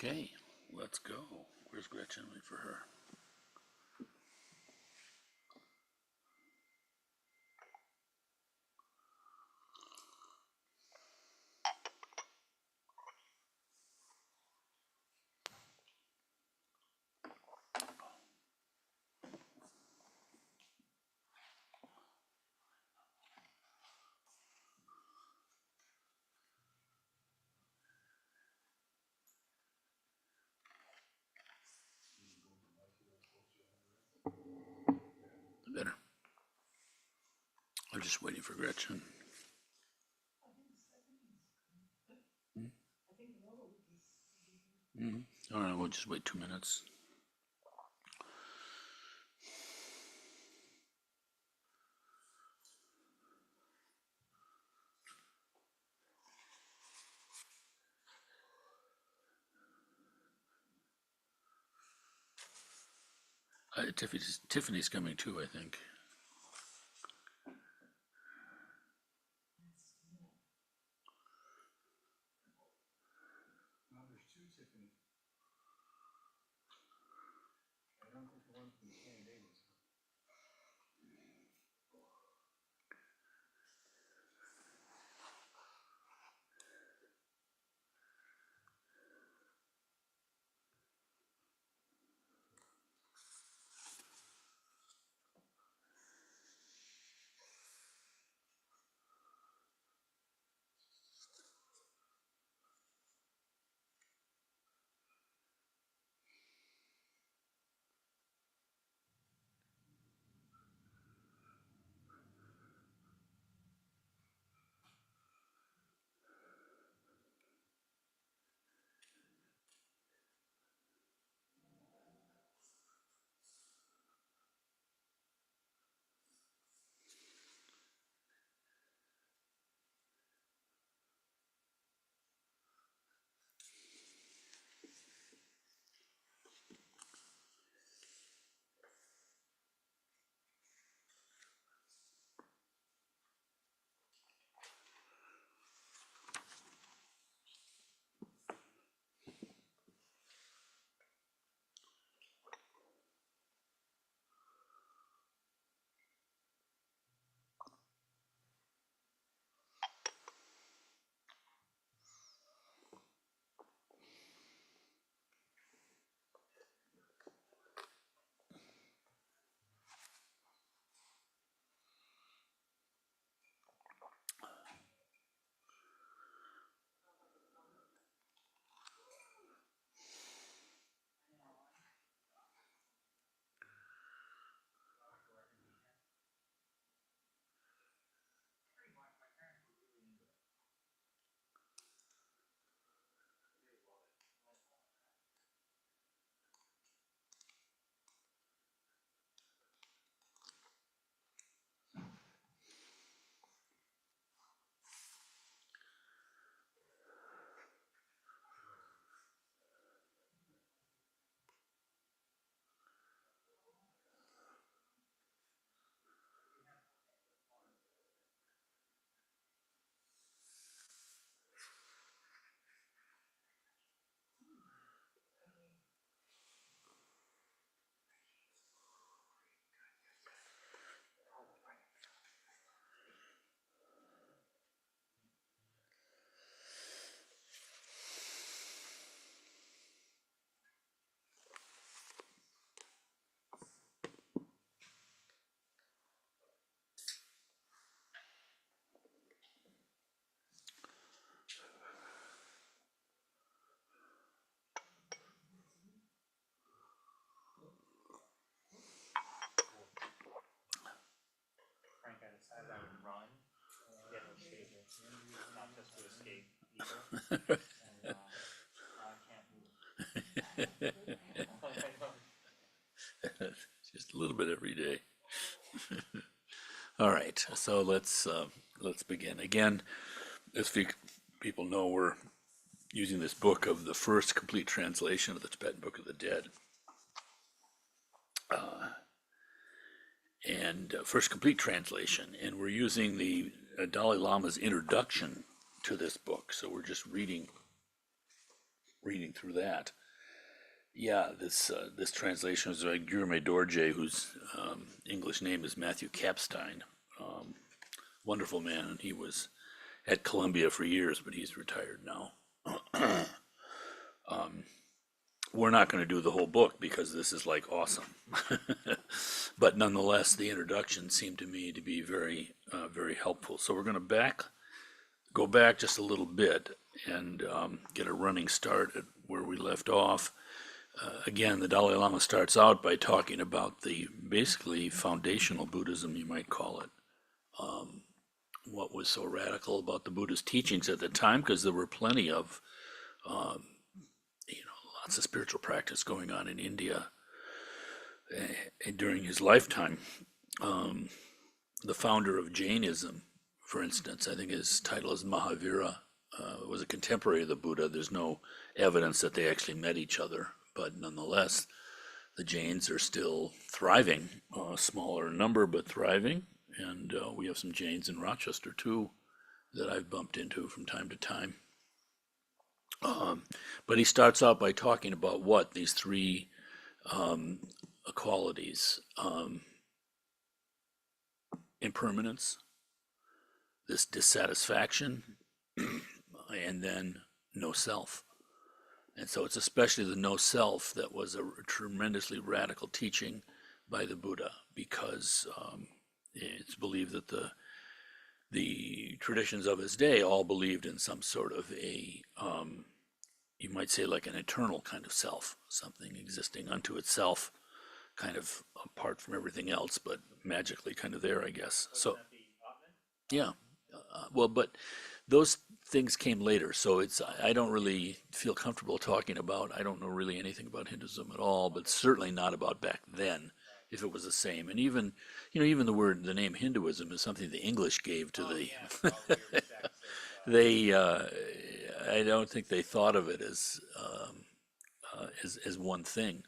Okay, let's go. Where's Gretchen? Wait for her. Better. I'm just waiting for Gretchen. All right, we'll just wait 2 minutes. Tiffany's coming too, I think. Frank, I decided I would run, get in shape, not just to escape evil. And I can't move. Just a little bit every day. All right, so let's begin again. As people know, we're using this book of the first complete translation of the Tibetan Book of the Dead, and first complete translation, and we're using the Dalai Lama's introduction to this book. So we're just reading reading through that. Yeah, this translation is by Guillaume Dorje, whose English name is Matthew Kapstein. Wonderful man, and he was at Columbia for years, but he's retired now. We're not going to do the whole book because this is like awesome, but nonetheless, the introduction seemed to me to be very, very helpful. So we're going to go back just a little bit and get a running start at where we left off. Again, the Dalai Lama starts out by talking about the basically foundational Buddhism, you might call it. What was so radical about the Buddha's teachings at the time, because there were plenty of, lots of spiritual practice going on in India during his lifetime. The founder of Jainism, for instance, I think his title is Mahavira, was a contemporary of the Buddha. There's no evidence that they actually met each other, but nonetheless, the Jains are still thriving, smaller in number, but thriving. And we have some Jains in Rochester too that I've bumped into from time to time. But he starts out by talking about what these three qualities: impermanence, this dissatisfaction, and then no self. And so it's especially the no self that was a tremendously radical teaching by the Buddha, because it's believed that the traditions of his day all believed in some sort of a, you might say, like an eternal kind of self, something existing unto itself, kind of apart from everything else, but magically kind of there, I guess. So, yeah. Well, but those things came later, so I don't really feel comfortable talking about. I don't know really anything about Hinduism at all, but certainly not about back then, if it was the same. And even the name Hinduism is something the English gave to they. I don't think they thought of it as one thing.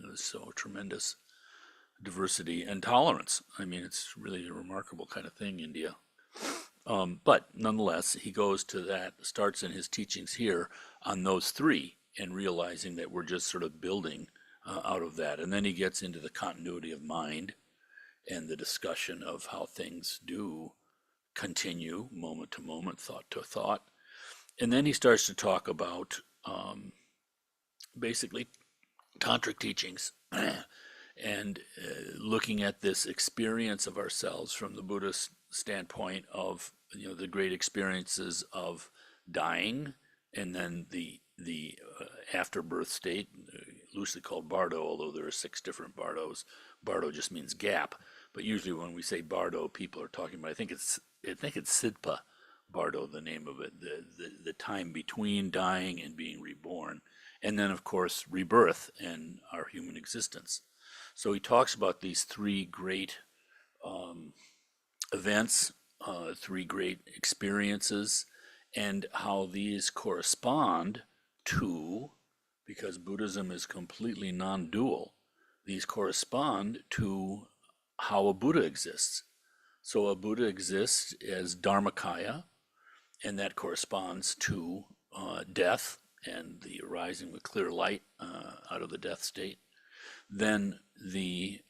There's so tremendous diversity and tolerance. I mean, it's really a remarkable kind of thing, India. But nonetheless, he goes to that, starts in his teachings here on those three, and realizing that we're just sort of building out of that. And then he gets into the continuity of mind and the discussion of how things do continue moment to moment, thought to thought. And then he starts to talk about basically tantric teachings and looking at this experience of ourselves from the Buddhist standpoint of the great experiences of dying, and then the afterbirth state, loosely called Bardo, although there are 6 different Bardos. Bardo just means gap, but usually when we say Bardo, people are talking about, I think it's Sidpa Bardo, the name of it, the time between dying and being reborn, and then of course rebirth and our human existence. So he talks about these 3 great events, 3 great experiences, and how these correspond to, because Buddhism is completely non-dual, these correspond to how a Buddha exists. So a Buddha exists as Dharmakaya, and that corresponds to death and the arising with clear light out of the death state. Then the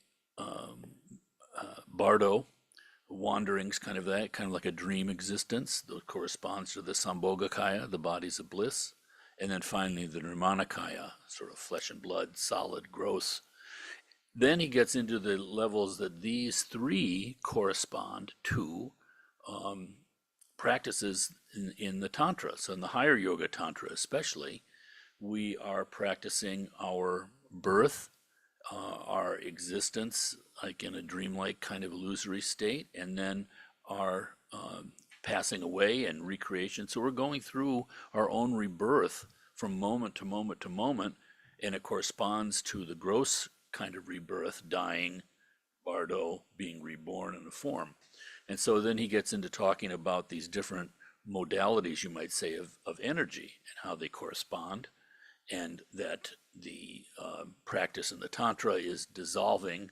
Bardo, wanderings, kind of like a dream existence, that corresponds to the Sambhogakaya, the bodies of bliss. And then finally the Nirmanakaya, sort of flesh and blood, solid, gross. Then he gets into the levels that these 3 correspond to practices in the Tantra. So in the higher Yoga Tantra especially, we are practicing our birth, our existence, like in a dreamlike kind of illusory state, and then our passing away and recreation. So we're going through our own rebirth from moment to moment to moment, and it corresponds to the gross kind of rebirth, dying, Bardo, being reborn in a form. And so then he gets into talking about these different modalities, you might say, of energy and how they correspond, and that the practice in the Tantra is dissolving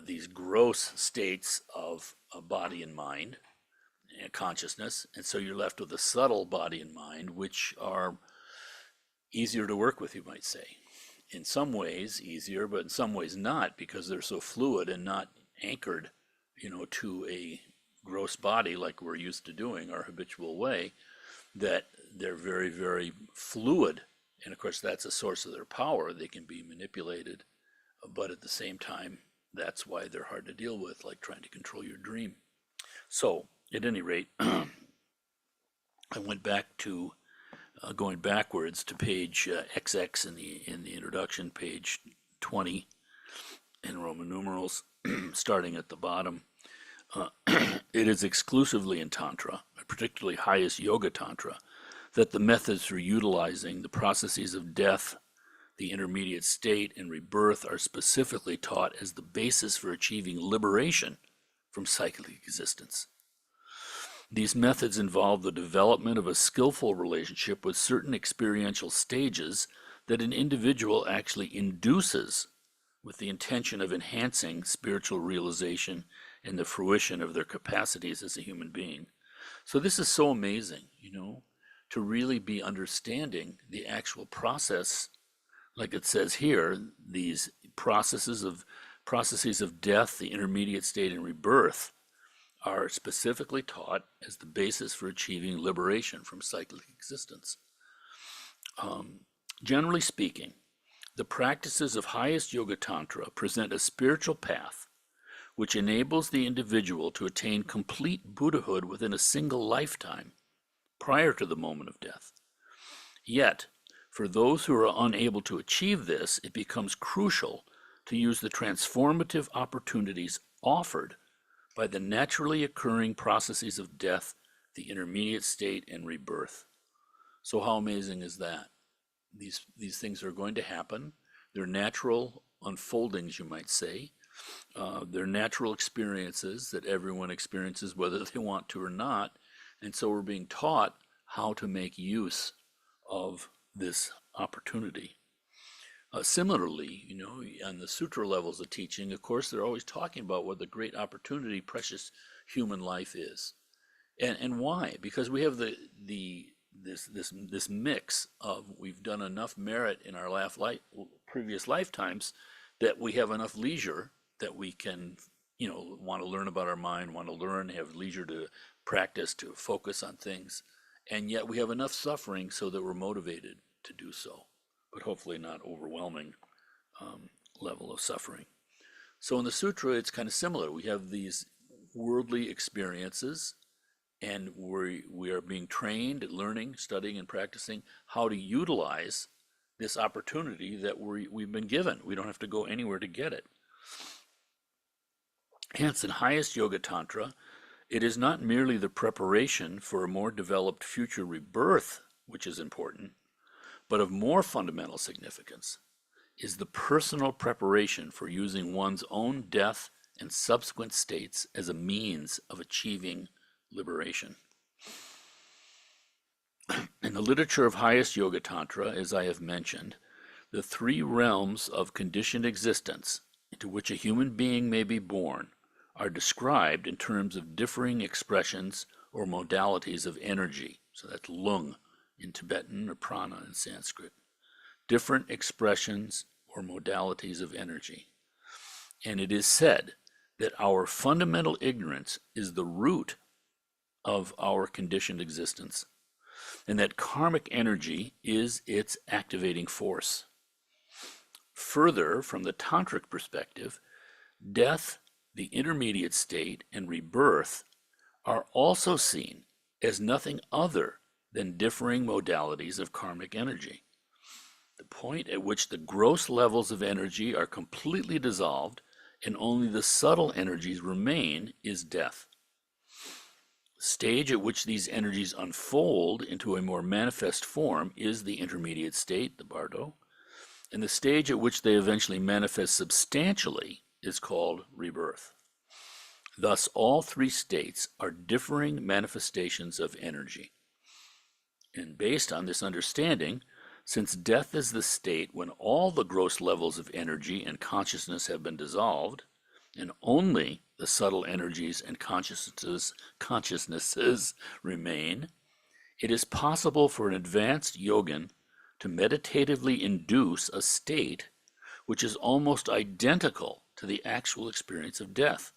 these gross states of body and mind and consciousness. And so you're left with a subtle body and mind, which are easier to work with, you might say. In some ways easier, but in some ways not, because they're so fluid and not anchored, to a gross body like we're used to doing our habitual way, that they're very, very fluid. And of course, that's a source of their power. They can be manipulated, but at the same time, that's why they're hard to deal with, like trying to control your dream. So, at any rate, I went back to going backwards to page XX in the introduction, page 20 in Roman numerals, starting at the bottom. It is exclusively in Tantra, particularly highest yoga Tantra, that the methods for utilizing the processes of death, the intermediate state, and rebirth are specifically taught as the basis for achieving liberation from cyclic existence. These methods involve the development of a skillful relationship with certain experiential stages that an individual actually induces with the intention of enhancing spiritual realization and the fruition of their capacities as a human being. So this is so amazing, to really be understanding the actual process, like it says here, these processes of death, the intermediate state, and rebirth are specifically taught as the basis for achieving liberation from cyclic existence. Generally speaking, the practices of highest yoga tantra present a spiritual path which enables the individual to attain complete Buddhahood within a single lifetime prior to the moment of death. Yet, for those who are unable to achieve this, it becomes crucial to use the transformative opportunities offered by the naturally occurring processes of death, the intermediate state, and rebirth. So how amazing is that? These things are going to happen. They're natural unfoldings, you might say. They're natural experiences that everyone experiences whether they want to or not. And so we're being taught how to make use of this opportunity. Similarly, on the sutra levels of teaching, of course, they're always talking about what the great opportunity precious human life is, and why? Because we have this mix of we've done enough merit in our previous lifetimes that we have enough leisure that we can, want to learn about our mind, want to learn, have leisure to practice, to focus on things, and yet we have enough suffering so that we're motivated to do so, but hopefully not overwhelming level of suffering. So in the sutra, it's kind of similar. We have these worldly experiences, and we are being trained, learning, studying, and practicing how to utilize this opportunity that we've been given. We don't have to go anywhere to get it. Hence, in highest yoga tantra, it is not merely the preparation for a more developed future rebirth which is important, but of more fundamental significance is the personal preparation for using one's own death and subsequent states as a means of achieving liberation. In the literature of highest yoga tantra, as I have mentioned, the three realms of conditioned existence into which a human being may be born are described in terms of differing expressions or modalities of energy. So that's lung in Tibetan or prana in Sanskrit. Different expressions or modalities of energy. And it is said that our fundamental ignorance is the root of our conditioned existence, and that karmic energy is its activating force. Further, from the tantric perspective, death, the intermediate state, and rebirth are also seen as nothing other than differing modalities of karmic energy. The point at which the gross levels of energy are completely dissolved and only the subtle energies remain is death. The stage at which these energies unfold into a more manifest form is the intermediate state, the bardo, and the stage at which they eventually manifest substantially is called rebirth. Thus, all three states are differing manifestations of energy. And based on this understanding, since death is the state when all the gross levels of energy and consciousness have been dissolved, and only the subtle energies and consciousnesses remain, it is possible for an advanced yogin to meditatively induce a state which is almost identical to the actual experience of death.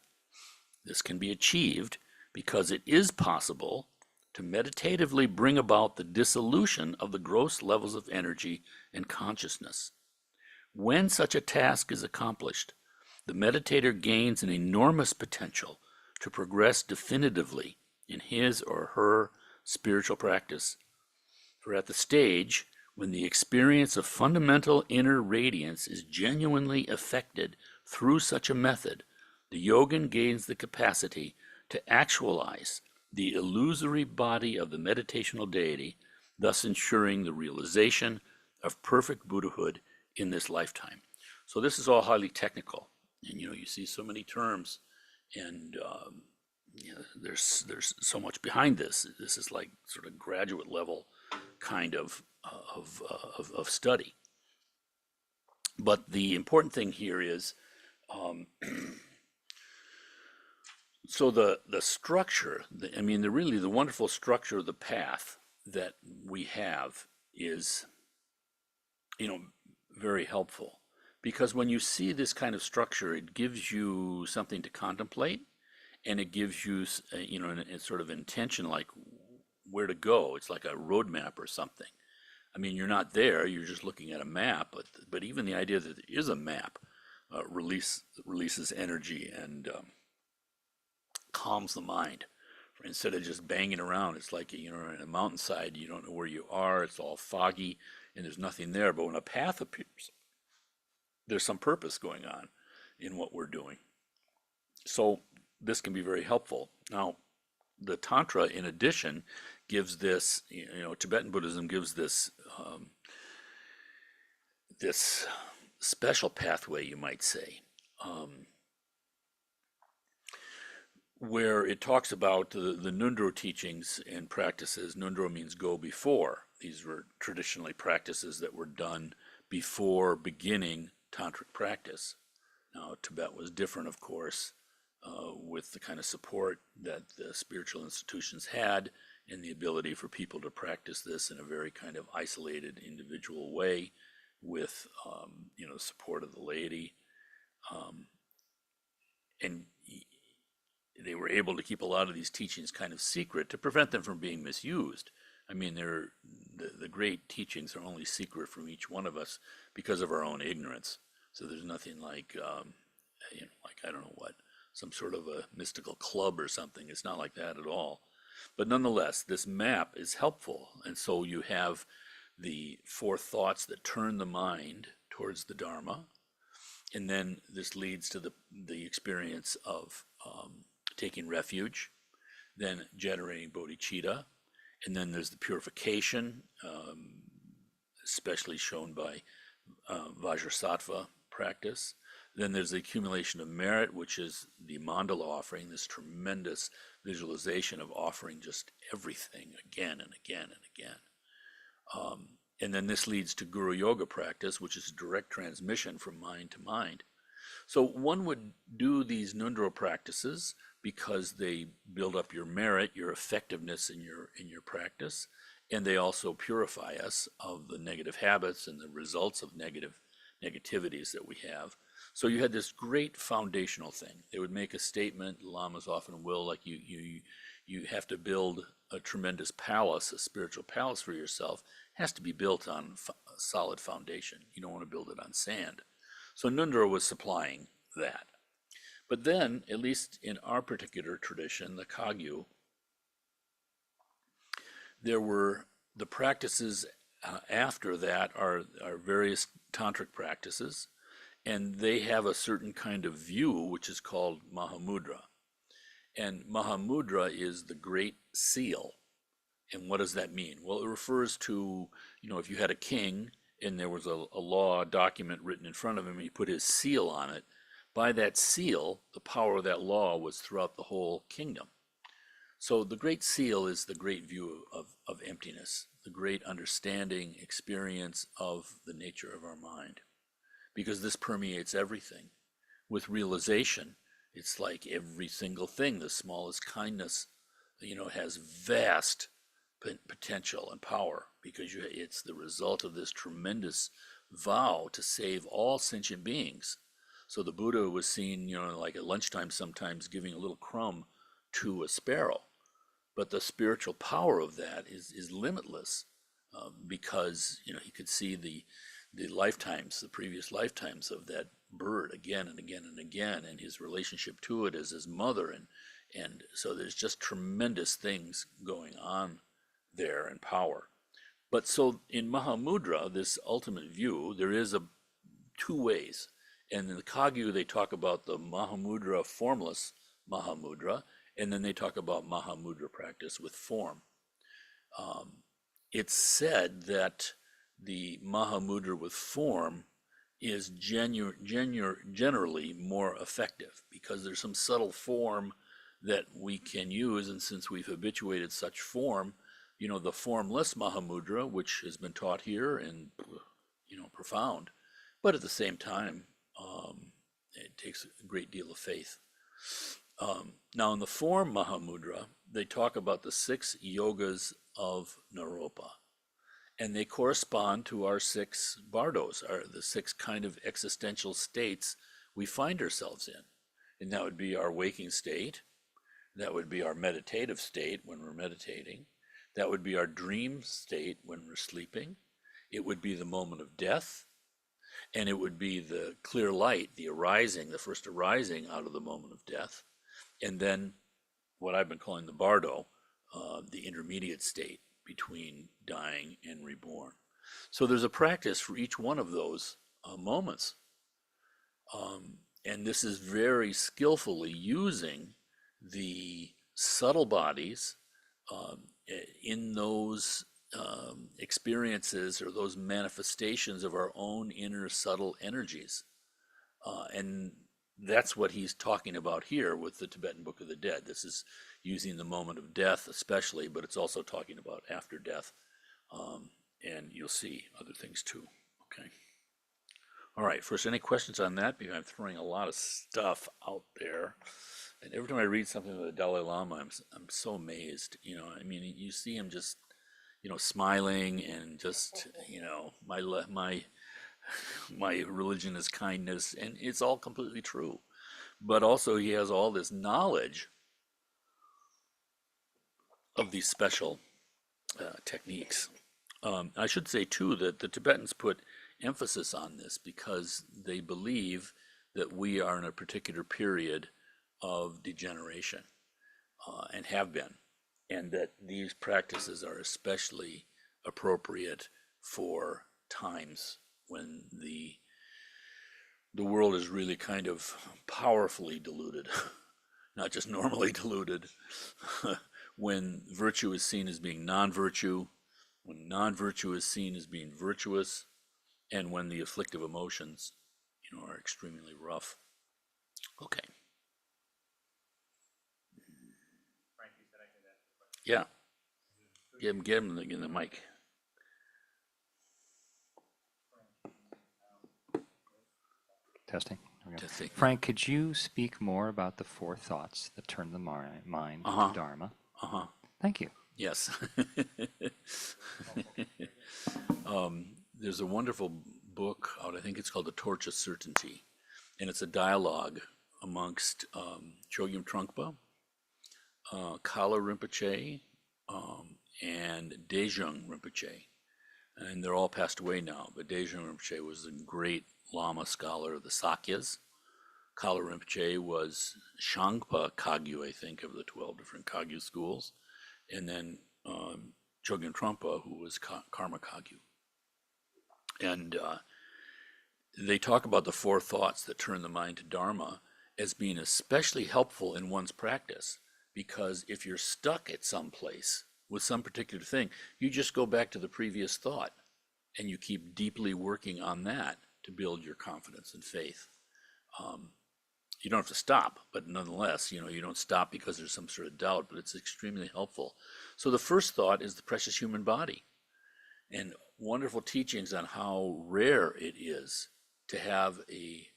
This can be achieved because it is possible to meditatively bring about the dissolution of the gross levels of energy and consciousness. When such a task is accomplished, the meditator gains an enormous potential to progress definitively in his or her spiritual practice. For at the stage when the experience of fundamental inner radiance is genuinely affected through such a method, the yogin gains the capacity to actualize the illusory body of the meditational deity, thus ensuring the realization of perfect Buddhahood in this lifetime. So this is all highly technical, and you see so many terms, and there's so much behind this. This is like sort of graduate level kind of study. But the important thing here is, so the structure, the wonderful structure of the path that we have is, very helpful, because when you see this kind of structure, it gives you something to contemplate, and it gives you, a sort of intention, like where to go. It's like a roadmap or something. You're not there, you're just looking at a map, but even the idea that there is a map releases energy and calms the mind. Instead of just banging around, it's like, in a mountainside, you don't know where you are, it's all foggy, and there's nothing there. But when a path appears, there's some purpose going on in what we're doing. So this can be very helpful. Now, the Tantra, in addition, gives this, Tibetan Buddhism gives this this special pathway, you might say, where it talks about the Nundro teachings and practices. Nundro means go before. These were traditionally practices that were done before beginning tantric practice. Now, Tibet was different, of course, with the kind of support that the spiritual institutions had and the ability for people to practice this in a very kind of isolated, individual way with, support of the laity. And they were able to keep a lot of these teachings kind of secret to prevent them from being misused. The great teachings are only secret from each one of us because of our own ignorance. So there's nothing like, I don't know what, some sort of a mystical club or something. It's not like that at all. But nonetheless, this map is helpful. And so you have the 4 thoughts that turn the mind towards the Dharma. And then this leads to the experience of taking refuge, then generating bodhicitta. And then there's the purification, especially shown by Vajrasattva practice. Then there's the accumulation of merit, which is the mandala offering, this tremendous visualization of offering just everything again and again and again. And then this leads to Guru Yoga practice, which is direct transmission from mind to mind. So one would do these Nundro practices because they build up your merit, your effectiveness in your practice, and they also purify us of the negative habits and the results of negativities that we have. So you had this great foundational thing. They would make a statement, lamas often will, like you have to build a tremendous palace, a spiritual palace for yourself. It has to be built on a solid foundation. You don't want to build it on sand. So Nundro was supplying that. But then, at least in our particular tradition, the Kagyu, there were the practices after that are various tantric practices, and they have a certain kind of view which is called Mahamudra. And Mahamudra is the great seal. And what does that mean? Well, it refers to, if you had a king and there was a law document written in front of him and he put his seal on it, by that seal, the power of that law was throughout the whole kingdom. So the great seal is the great view of emptiness, the great understanding, experience of the nature of our mind, because this permeates everything. With realization, it's like every single thing, the smallest kindness, has vast potential and power, because it's the result of this tremendous vow to save all sentient beings. So the Buddha was seen, like at lunchtime sometimes giving a little crumb to a sparrow. But the spiritual power of that is limitless, because he could see the lifetimes, the previous lifetimes of that bird again and again and again, and his relationship to it as his mother, and so there's just tremendous things going on there in power. But so in Mahamudra, this ultimate view, there is two ways. And in the Kagyu, they talk about the Mahamudra, formless Mahamudra, and then they talk about Mahamudra practice with form. It's said that the Mahamudra with form is generally more effective, because there's some subtle form that we can use, and since we've habituated such form, the formless Mahamudra, which has been taught here and profound, but at the same time, it takes a great deal of faith. Now, in the form Mahamudra, they talk about the 6 yogas of Naropa, and they correspond to our 6 bardos, the 6 kind of existential states we find ourselves in. And that would be our waking state, that would be our meditative state when we're meditating, that would be our dream state when we're sleeping, it would be the moment of death, and it would be the clear light, the arising, the first arising out of the moment of death, and then what I've been calling the bardo, the intermediate state between dying and reborn. So there's a practice for each one of those moments. And this is very skillfully using the subtle bodies in those experiences or those manifestations of our own inner subtle energies. And that's what he's talking about here with the Tibetan Book of the Dead. This is using the moment of death especially, but it's also talking about after death. And you'll see other things too. Okay. All right, first, any questions on that? Because I'm throwing a lot of stuff out there. And every time I read something with the Dalai Lama, I'm so amazed. You see him just, smiling and just, my religion is kindness, and it's all completely true. But also he has all this knowledge of these special techniques. I should say too that the Tibetans put emphasis on this because they believe that we are in a particular period of degeneration, and have been, and that these practices are especially appropriate for times when the world is really kind of powerfully diluted, not just normally diluted, when virtue is seen as being non-virtue, when non-virtue is seen as being virtuous, and when the afflictive emotions, are extremely rough. Okay. Frank, you said I could ask a question. Yeah. Get him the mic. Testing. There we go. Testing. Frank, could you speak more about the 4 thoughts that turn the mind to Dharma? Thank you. Yes. There's a wonderful book out, I think it's called The Torch of Certainty, and it's a dialogue amongst Chogyam Trungpa, Kala Rinpoche, and Dejung Rinpoche. And they're all passed away now, but Dejung Rinpoche was a great Lama scholar of the Sakyas. Kala Rinpoche was Shangpa Kagyu, I think, of the 12 different Kagyu schools. And then Chogyam Trungpa, who was Karma Kagyu. And they talk about the 4 thoughts that turn the mind to Dharma as being especially helpful in one's practice. Because if you're stuck at some place with some particular thing, you just go back to the previous thought and you keep deeply working on that to build your confidence and faith. You don't have to stop, but nonetheless, you don't stop because there's some sort of doubt, but it's extremely helpful. So the first thought is the precious human body, and wonderful teachings on how rare it is to have a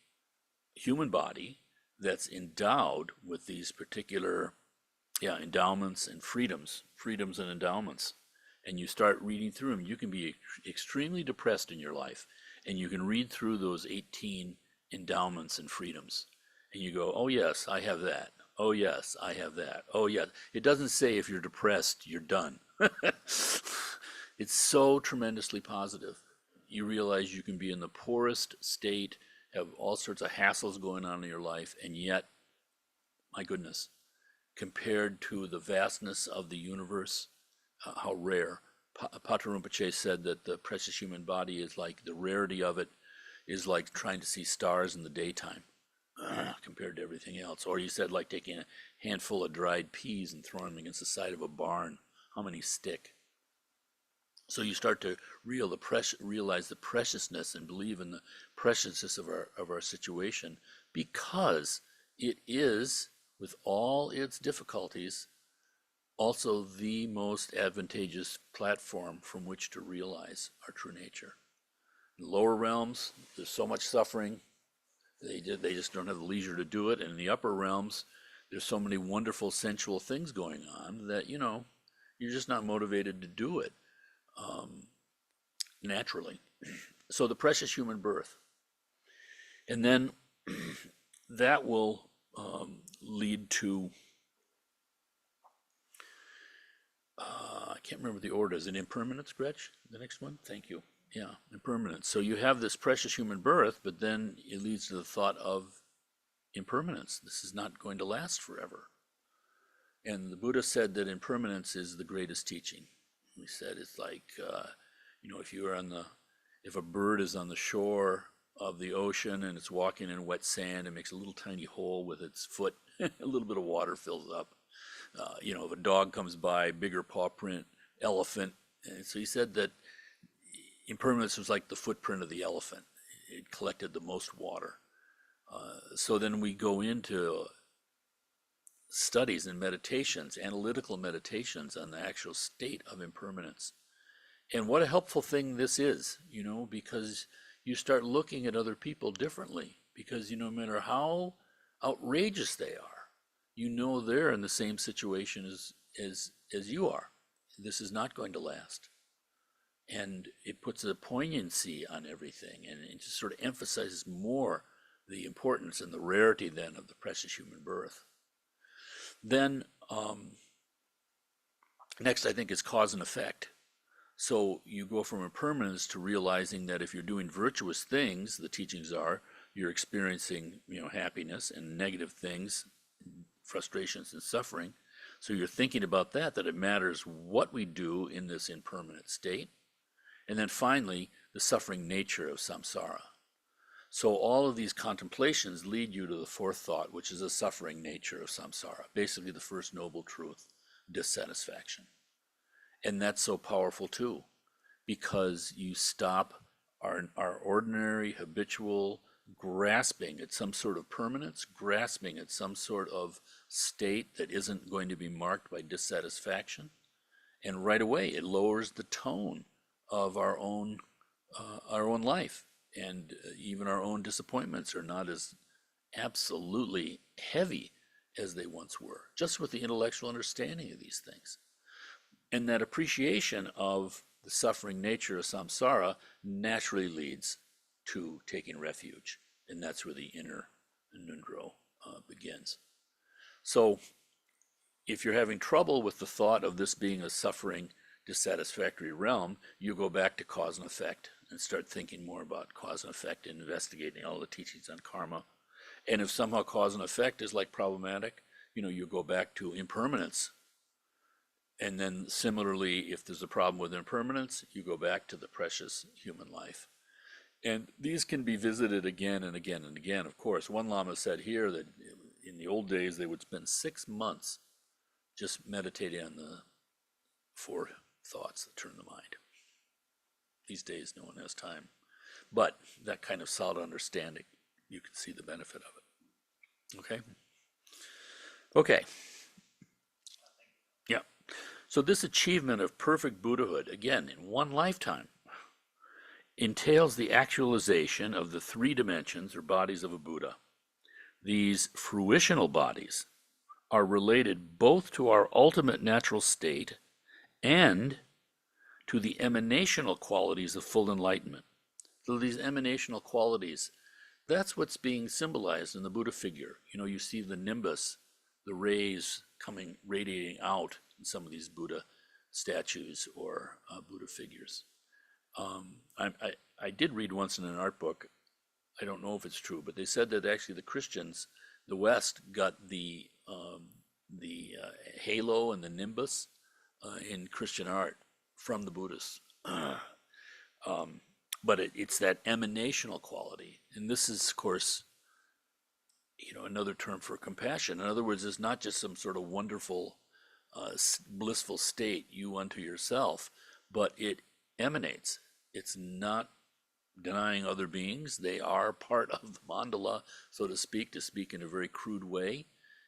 human body that's endowed with these particular endowments and freedoms and endowments. and you start reading through them, you can be extremely depressed in your life, and you can read through those 18 endowments and freedoms, and you go, oh yes, I have that. Oh yes, I have that. Oh yes. It doesn't say if you're depressed, you're done. It's so tremendously positive. You realize you can be in the poorest state, have all sorts of hassles going on in your life, and yet, my goodness, compared to the vastness of the universe, how rare. Patrul Rinpoche said that the precious human body is like, the rarity of it is like trying to see stars in the daytime compared to everything else. Or he said like taking a handful of dried peas and throwing them against the side of a barn. How many stick? So you start to realize the preciousness and believe in the preciousness of our situation, because it is, with all its difficulties, also the most advantageous platform from which to realize our true nature. In the lower realms, there's so much suffering, they just don't have the leisure to do it. And in the upper realms, there's so many wonderful sensual things going on that, you're just not motivated to do it naturally. So the precious human birth. And then that will lead to, I can't remember the order. Is it impermanence, Gretch? The next one? Thank you. Yeah, impermanence. So you have this precious human birth, but then it leads to the thought of impermanence. This is not going to last forever. And the Buddha said that impermanence is the greatest teaching. He said it's like, if a bird is on the shore of the ocean and it's walking in wet sand, it makes a little tiny hole with its foot, a little bit of water fills up. If a dog comes by, bigger paw print, elephant. And so he said that impermanence was like the footprint of the elephant. It collected the most water. So then we go into studies and meditations, analytical meditations on the actual state of impermanence. And what a helpful thing this is, because you start looking at other people differently, because no matter how outrageous they are, they're in the same situation as you are. This is not going to last. And it puts a poignancy on everything, and it just sort of emphasizes more the importance and the rarity then of the precious human birth. Then next, I think, is cause and effect. So you go from impermanence to realizing that if you're doing virtuous things, the teachings are, you're experiencing, happiness, and negative things, frustrations and suffering. So you're thinking about that it matters what we do in this impermanent state. And then finally, the suffering nature of samsara. So all of these contemplations lead you to the fourth thought, which is the suffering nature of samsara, basically the first noble truth, dissatisfaction. And that's so powerful too, because you stop our ordinary habitual grasping at some sort of permanence, grasping at some sort of state that isn't going to be marked by dissatisfaction. And right away, it lowers the tone of our own life. And even our own disappointments are not as absolutely heavy as they once were, just with the intellectual understanding of these things. And that appreciation of the suffering nature of samsara naturally leads to taking refuge. And that's where the inner Nundro begins. So if you're having trouble with the thought of this being a suffering, dissatisfactory realm, you go back to cause and effect and start thinking more about cause and effect and investigating all the teachings on karma. And if somehow cause and effect is like problematic, you go back to impermanence. And then similarly, if there's a problem with impermanence, you go back to the precious human life. And these can be visited again and again and again, of course. One Lama said here that in the old days, they would spend 6 months just meditating on the 4 thoughts that turn the mind. These days, no one has time. But that kind of solid understanding, you can see the benefit of it. Okay? Okay. Yeah. So this achievement of perfect Buddhahood, again, in one lifetime, entails the actualization of the 3 dimensions or bodies of a Buddha. These fruitional bodies are related both to our ultimate natural state and to the emanational qualities of full enlightenment. So these emanational qualities, that's what's being symbolized in the Buddha figure. You know, you see the nimbus, the rays coming, radiating out in some of these Buddha statues or Buddha figures. I did read once in an art book, I don't know if it's true, but they said that actually the Christians, the West, got the halo and the nimbus in Christian art from the Buddhists. But it's that emanational quality. And this is, of course, you know, another term for compassion. In other words, it's not just some sort of wonderful, blissful state, you unto yourself, but it emanates. It's not denying other beings. They are part of the mandala, so to speak in a very crude way.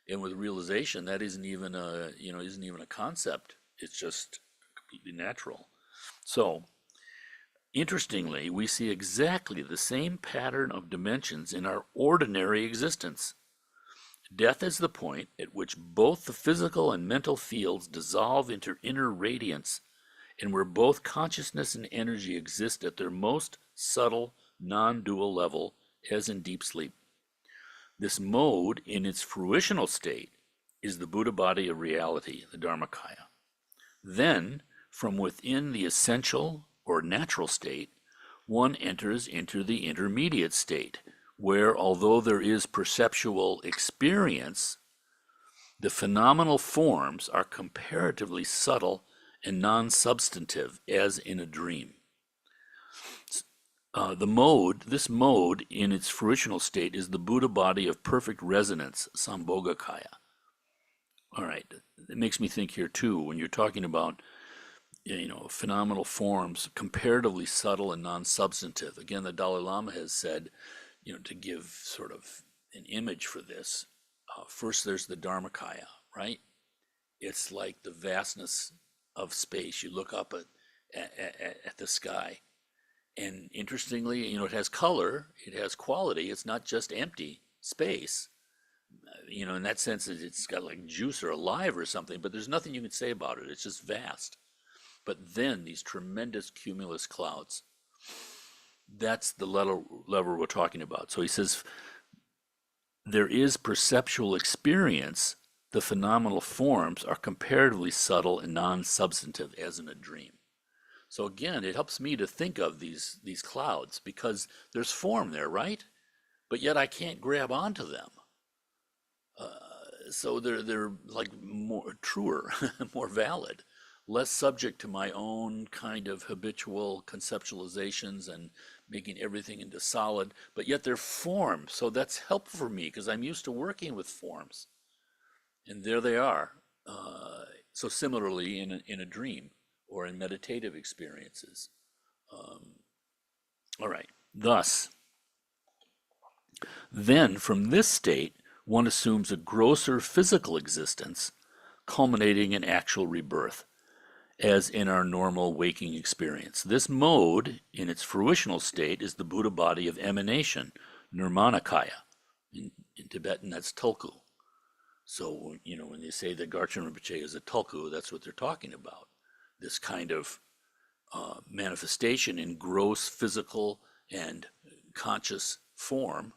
And with realization, that isn't even a concept. It's just completely natural. So, interestingly, we see exactly the same pattern of dimensions in our ordinary existence. Death is the point at which both the physical and mental fields dissolve into inner radiance, and where both consciousness and energy exist at their most subtle, non-dual level, as in deep sleep. This mode, in its fruitional state, is the Buddha body of reality, the Dharmakaya. Then, from within the essential or natural state, one enters into the intermediate state, where, although there is perceptual experience, the phenomenal forms are comparatively subtle and non-substantive, as in a dream. This mode in its fruitional state is the Buddha body of perfect resonance, Sambhogakaya. All right, it makes me think here too, when you're talking about, you know, phenomenal forms, comparatively subtle and non-substantive. Again, the Dalai Lama has said, you know, to give sort of an image for this, first there's the Dharmakaya, right? It's like the vastness of space. You look up at the sky. And interestingly, you know, it has color, it has quality. It's not just empty space. You know, in that sense, it's got like juice or alive or something, but there's nothing you can say about it. It's just vast. But then these tremendous cumulus clouds, that's the level we're talking about. So he says, there is perceptual experience. The phenomenal forms are comparatively subtle and non-substantive, as in a dream. So again, it helps me to think of these clouds because there's form there, right? But yet I can't grab onto them. So they're like more truer, more valid, less subject to my own kind of habitual conceptualizations and making everything into solid. But yet they're form, so that's helpful for me because I'm used to working with forms. And there they are. So similarly, in a dream or in meditative experiences. All right. Thus, then from this state, one assumes a grosser physical existence, culminating in actual rebirth, as in our normal waking experience. This mode, in its fruitional state, is the Buddha body of emanation, Nirmanakaya. In Tibetan, that's Tulku. So, you know, when they say that Garchen Rinpoche is a Tulku, that's what they're talking about. This kind of manifestation in gross physical and conscious form.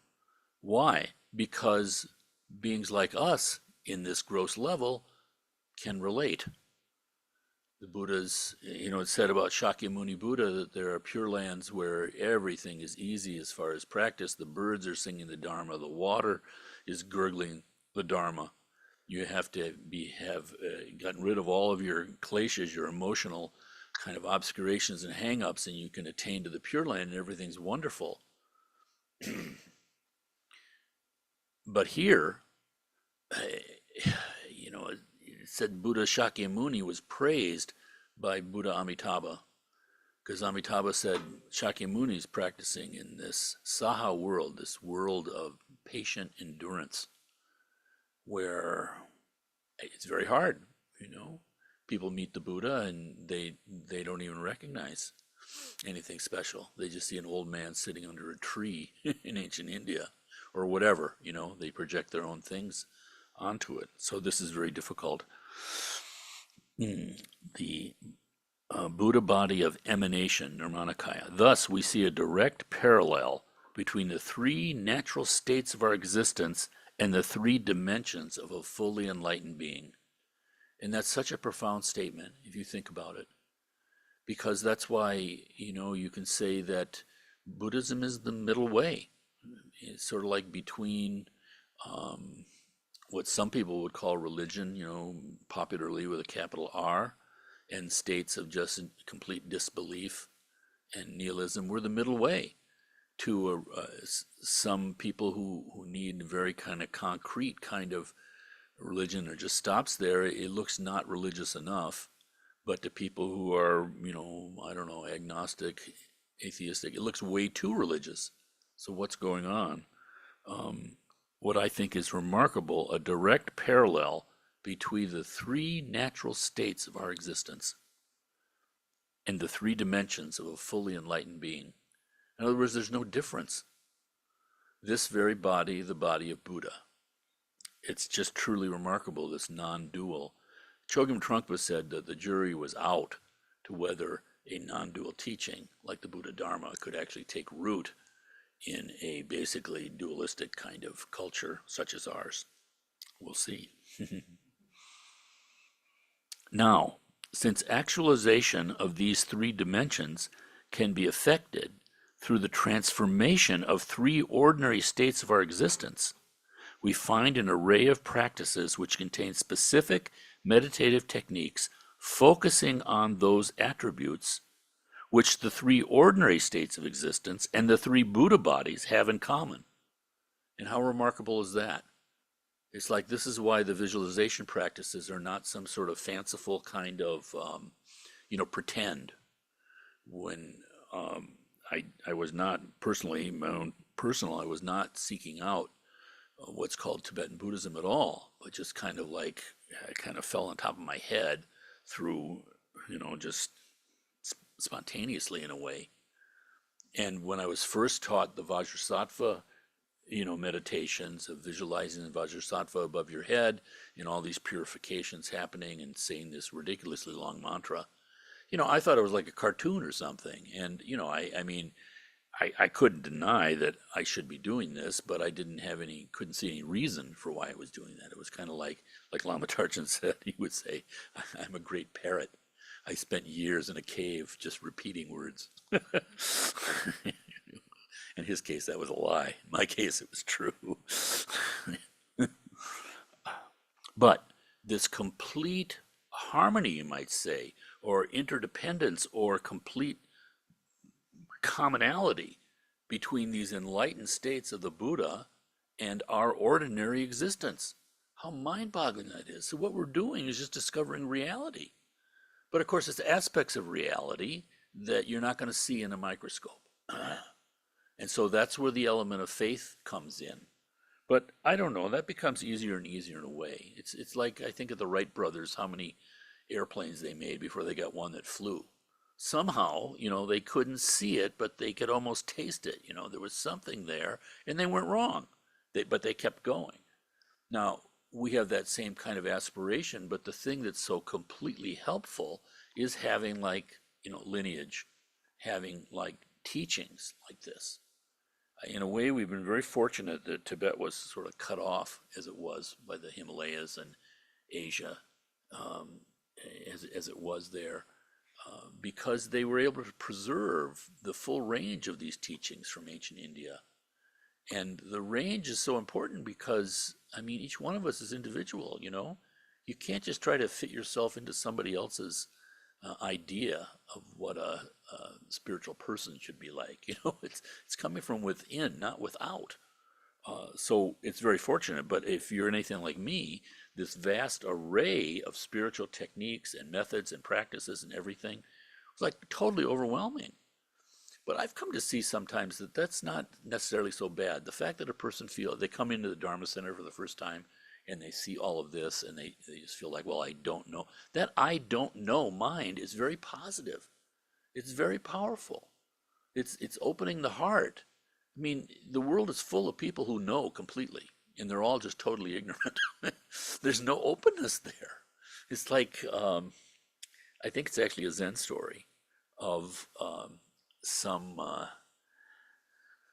Why? Because beings like us in this gross level can relate. The Buddhas, you know, it's said about Shakyamuni Buddha that there are pure lands where everything is easy as far as practice. The birds are singing the Dharma, the water is gurgling the Dharma. You have to have gotten rid of all of your kleshas, your emotional kind of obscurations and hang-ups, and you can attain to the Pure Land and everything's wonderful. But here, you know, it said Buddha Shakyamuni was praised by Buddha Amitabha, because Amitabha said Shakyamuni is practicing in this Saha world, this world of patient endurance, where it's very hard, you know. People meet the Buddha and they don't even recognize anything special. They just see an old man sitting under a tree in ancient India or whatever, you know. They project their own things onto it. So this is very difficult. The Buddha body of emanation, Nirmanakaya. Thus, we see a direct parallel between the three natural states of our existence and the three dimensions of a fully enlightened being. And that's such a profound statement if you think about it. Because that's why, you can say that Buddhism is the middle way. It's sort of like between what some people would call religion, popularly with a capital R, and states of just complete disbelief and nihilism. We're the middle way to some people who need very kind of concrete kind of religion, or just stops there. It looks not religious enough. But to people who are, I don't know, agnostic, atheistic, it looks way too religious. So what's going on? What I think is remarkable, a direct parallel between the three natural states of our existence and the three dimensions of a fully enlightened being. In other words, there's no difference. This very body, the body of Buddha. It's just truly remarkable, this non-dual. Chogyam Trungpa said that the jury was out to whether a non-dual teaching like the Buddha Dharma could actually take root in a basically dualistic kind of culture such as ours. We'll see. Now, since actualization of these three dimensions can be effected through the transformation of three ordinary states of our existence, we find an array of practices which contain specific meditative techniques focusing on those attributes which the three ordinary states of existence and the three Buddha bodies have in common. And how remarkable is that? It's like this is why the visualization practices are not some sort of fanciful kind of, pretend. When I was not personally, my own personal, I was not seeking out what's called Tibetan Buddhism at all, but just kind of like, I kind of fell on top of my head through, just spontaneously in a way. And when I was first taught the Vajrasattva, meditations of visualizing the Vajrasattva above your head and all these purifications happening and saying this ridiculously long mantra, I thought it was like a cartoon or something. And, I couldn't deny that I should be doing this, but I couldn't see any reason for why I was doing that. It was kind of like Lama Tarchin said, he would say, I'm a great parrot. I spent years in a cave just repeating words. In his case, that was a lie. In my case, it was true. But this complete harmony, you might say, or interdependence, or complete commonality between these enlightened states of the Buddha and our ordinary existence. How mind-boggling that is. So what we're doing is just discovering reality. But of course, it's aspects of reality that you're not going to see in a microscope. And so that's where the element of faith comes in. But I don't know, that becomes easier and easier in a way. It's like, I think of the Wright brothers, how many airplanes they made before they got one that flew. Somehow, they couldn't see it, but they could almost taste it. There was something there, and they weren't wrong. But they kept going. Now, we have that same kind of aspiration, but the thing that's so completely helpful is having lineage, having teachings like this. In a way, we've been very fortunate that Tibet was sort of cut off as it was by the Himalayas and Asia, as it was there, because they were able to preserve the full range of these teachings from ancient India. And the range is so important because, each one of us is individual, You can't just try to fit yourself into somebody else's idea of what a spiritual person should be like. It's coming from within, not without. So it's very fortunate. But if you're anything like me, this vast array of spiritual techniques and methods and practices and everything was totally overwhelming. But I've come to see sometimes that that's not necessarily so bad. The fact that a person they come into the Dharma Center for the first time and they see all of this and they just feel like, well, I don't know. That I don't know mind is very positive. It's very powerful. It's opening the heart. The world is full of people who know completely, and they're all just totally ignorant. There's no openness there. It's like, I think it's actually a Zen story of some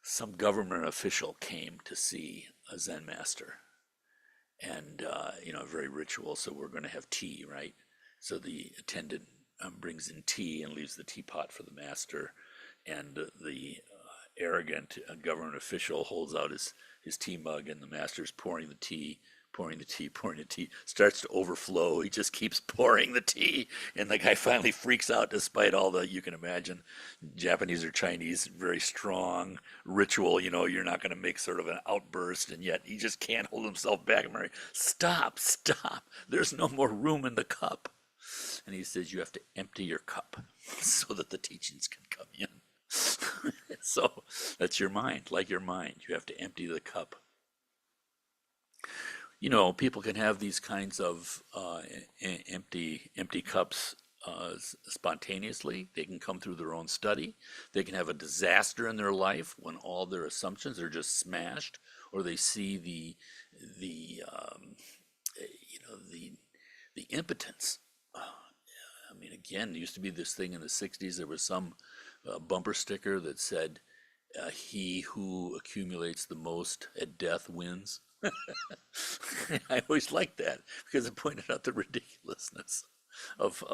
some government official came to see a Zen master, and very ritual. So we're going to have tea, right? So the attendant brings in tea and leaves the teapot for the master, and the arrogant government official holds out his tea mug, and the master's pouring the tea, pouring the tea, pouring the tea, starts to overflow. He just keeps pouring the tea, and the guy finally freaks out despite all the, you can imagine, Japanese or Chinese, very strong ritual. You're not going to make sort of an outburst, and yet he just can't hold himself back. I'm like, stop, stop. There's no more room in the cup. And he says, you have to empty your cup so that the teachings can come in. So that's your mind, like your mind. You have to empty the cup. People can have these kinds of empty cups spontaneously. They can come through their own study. They can have a disaster in their life when all their assumptions are just smashed, or they see the impotence. I mean, again, there used to be this thing in the 60s. There was some bumper sticker that said, he who accumulates the most at death wins. I always liked that because it pointed out the ridiculousness of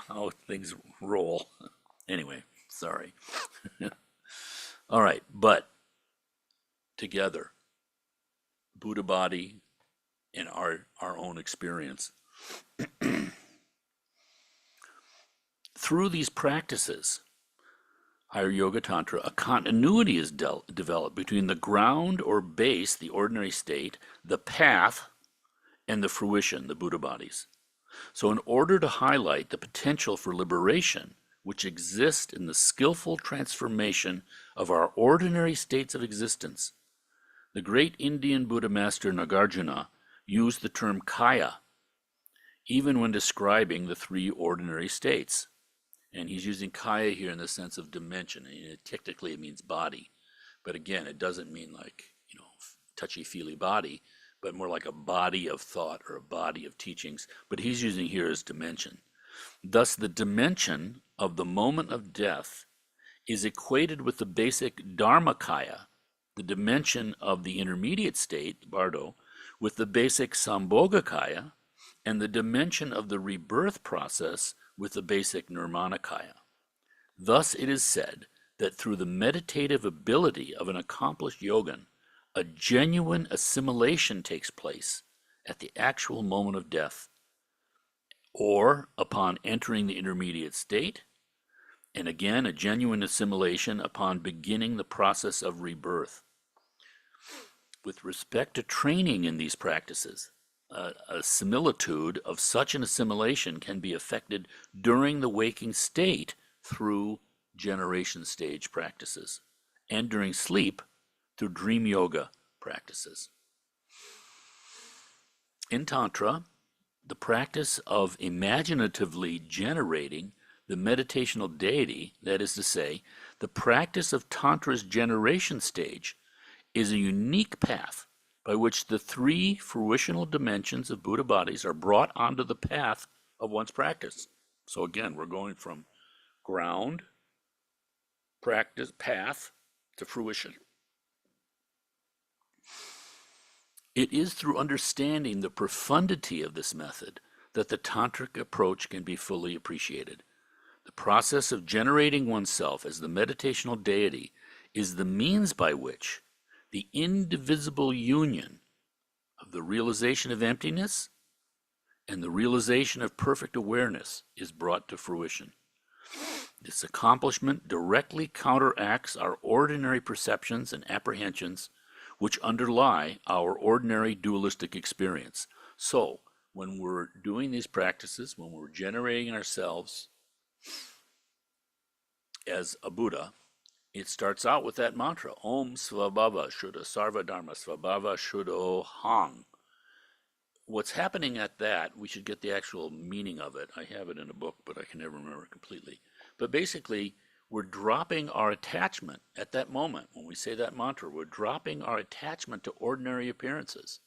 how things roll. Anyway, sorry. All right, but together, Buddha body and our own experience. Through these practices, Higher Yoga Tantra, a continuity is developed between the ground or base, the ordinary state, the path, and the fruition, the Buddha bodies. So in order to highlight the potential for liberation which exists in the skillful transformation of our ordinary states of existence, the great Indian Buddha master Nagarjuna used the term kaya, even when describing the three ordinary states. And he's using kaya here in the sense of dimension. Technically, it means body. But again, it doesn't mean like, touchy-feely body, but more like a body of thought or a body of teachings. But he's using here as dimension. Thus, the dimension of the moment of death is equated with the basic Dharmakaya, the dimension of the intermediate state, Bardo, with the basic Sambhogakaya, and the dimension of the rebirth process with the basic Nirmanakaya. Thus it is said that through the meditative ability of an accomplished yogin, a genuine assimilation takes place at the actual moment of death, or upon entering the intermediate state, and again a genuine assimilation upon beginning the process of rebirth. With respect to training in these practices, a similitude of such an assimilation can be effected during the waking state through generation stage practices, and during sleep through dream yoga practices. In Tantra, the practice of imaginatively generating the meditational deity, that is to say, the practice of Tantra's generation stage, is a unique path by which the three fruitional dimensions of Buddha bodies are brought onto the path of one's practice. So again, we're going from ground, practice, path, to fruition. It is through understanding the profundity of this method that the tantric approach can be fully appreciated. The process of generating oneself as the meditational deity is the means by which the indivisible union of the realization of emptiness and the realization of perfect awareness is brought to fruition. This accomplishment directly counteracts our ordinary perceptions and apprehensions which underlie our ordinary dualistic experience. So, when we're doing these practices, when we're generating ourselves as a Buddha, it starts out with that mantra, Om Svabhava Shuddha Sarva Dharma Svabhava Shuddho Hang. What's happening at that, we should get the actual meaning of it. I have it in a book, but I can never remember it completely. But basically, we're dropping our attachment at that moment. When we say that mantra, we're dropping our attachment to ordinary appearances.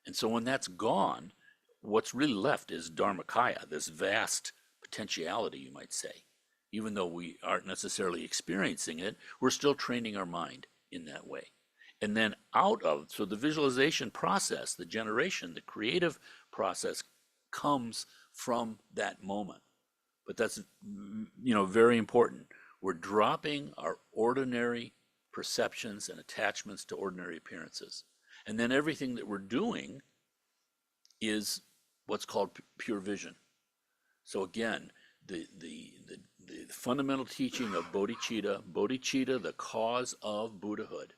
And so when that's gone, what's really left is Dharmakaya, this vast potentiality, you might say. Even though we aren't necessarily experiencing it, we're still training our mind in that way. And then so the visualization process, the generation, the creative process comes from that moment. But that's, very important. We're dropping our ordinary perceptions and attachments to ordinary appearances. And then everything that we're doing is what's called pure vision. So again, the fundamental teaching of bodhicitta, the cause of Buddhahood.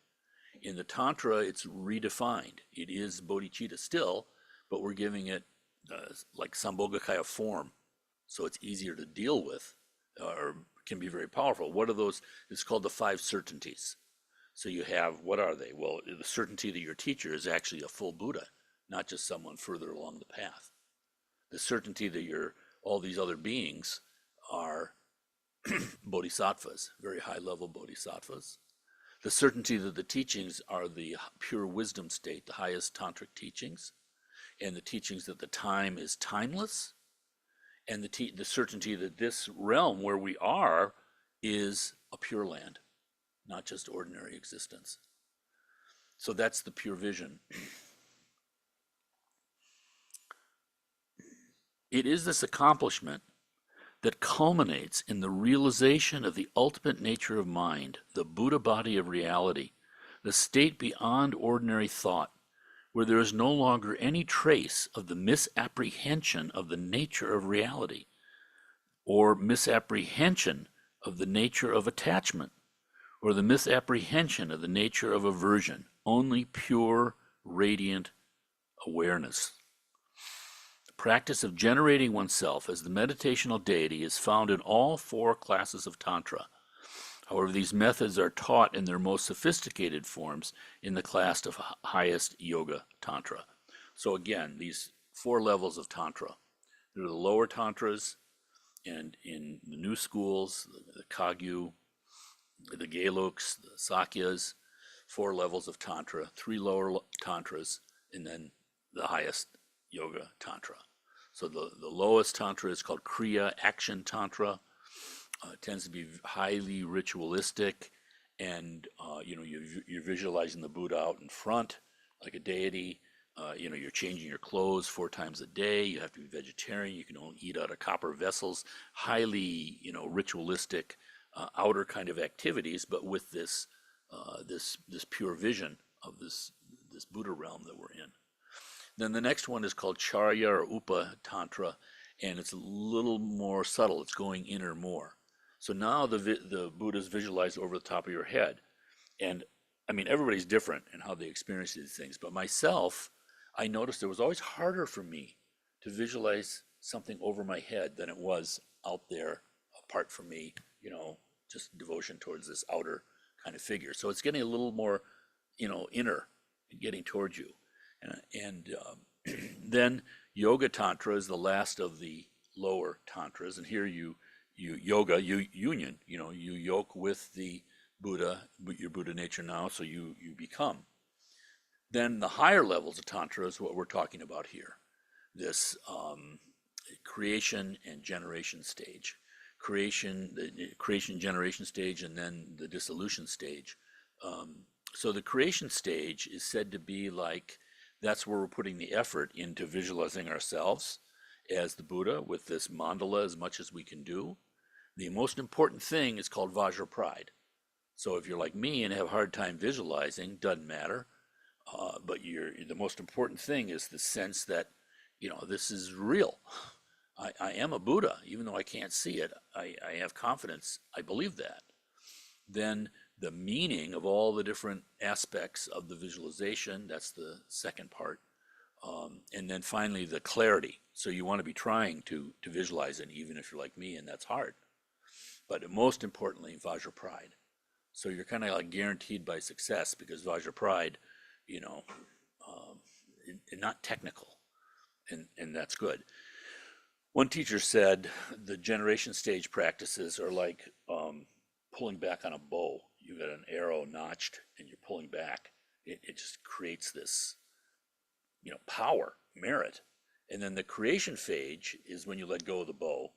In the Tantra, it's redefined. It is bodhicitta still, but we're giving it like Sambhogakaya form, so it's easier to deal with, or can be very powerful. What are those? It's called the 5 certainties. So you have, what are they? Well, the certainty that your teacher is actually a full Buddha, not just someone further along the path. The certainty that all these other beings are bodhisattvas, very high level bodhisattvas. The certainty that the teachings are the pure wisdom state, the highest tantric teachings, and the teachings that the time is timeless, and the certainty that this realm where we are is a pure land, not just ordinary existence. So that's the pure vision. It is this accomplishment that culminates in the realization of the ultimate nature of mind, the Buddha body of reality, the state beyond ordinary thought, where there is no longer any trace of the misapprehension of the nature of reality, or misapprehension of the nature of attachment, or the misapprehension of the nature of aversion, only pure, radiant awareness. The practice of generating oneself as the meditational deity is found in all 4 classes of Tantra. However, these methods are taught in their most sophisticated forms in the class of highest Yoga Tantra. So again, these 4 levels of Tantra. There are the lower Tantras, and in the new schools, the Kagyu, the Geluks, the Sakyas, 4 levels of Tantra, 3 lower Tantras, and then the highest Yoga Tantra. So the lowest Tantra is called Kriya, Action Tantra. It tends to be highly ritualistic, and you're visualizing the Buddha out in front like a deity. You're changing your clothes 4 times a day. You have to be vegetarian. You can only eat out of copper vessels. Highly, ritualistic, outer kind of activities, but with this pure vision of this Buddha realm that we're in. Then the next one is called Charya or Upa Tantra, and it's a little more subtle. It's going inner more. So now the Buddha is visualized over the top of your head. And I mean, everybody's different in how they experience these things. But myself, I noticed it was always harder for me to visualize something over my head than it was out there apart from me, just devotion towards this outer kind of figure. So it's getting a little more, inner, getting towards you. And then Yoga Tantra is the last of the lower Tantras. And here you union, you yoke with the Buddha, your Buddha nature now, so you become. Then the higher levels of Tantra is what we're talking about here. This creation and generation stage. The creation generation stage, and then the dissolution stage. So the creation stage is said to be like, that's where we're putting the effort into visualizing ourselves as the Buddha with this mandala as much as we can do. The most important thing is called Vajrapride. So if you're like me and have a hard time visualizing, doesn't matter. But the most important thing is the sense that, this is real. I am a Buddha, even though I can't see it. I have confidence. I believe that. Then the meaning of all the different aspects of the visualization, that's the second part. And then finally, the clarity. So you want to be trying to visualize it, even if you're like me, and that's hard. But most importantly, Vajrapride. So you're kind of like guaranteed by success, because Vajrapride, not technical, and that's good. One teacher said the generation stage practices are like pulling back on a bow. You've got an arrow notched and you're pulling back. It just creates this, power, merit. And then the creation phase is when you let go of the bow.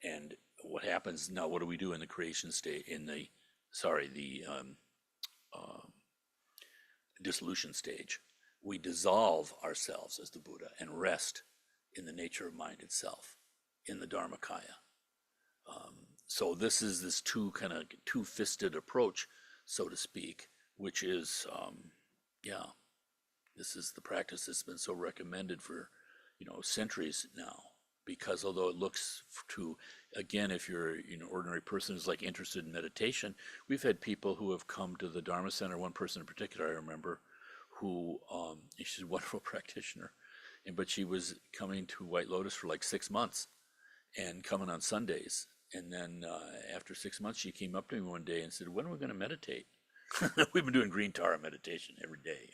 And what happens now, what do we do in the creation state, dissolution stage? We dissolve ourselves as the Buddha and rest in the nature of mind itself, in the Dharmakaya. So this is this two-fisted approach, so to speak, which is, this is the practice that's been so recommended for, centuries now. Because although it looks to, again, if you're an ordinary person who's like interested in meditation, we've had people who have come to the Dharma Center. One person in particular, I remember, who she's a wonderful practitioner, but she was coming to White Lotus for like 6 months and coming on Sundays. And then after 6 months, she came up to me one day and said, "When are we going to meditate?" We've been doing green Tara meditation every day,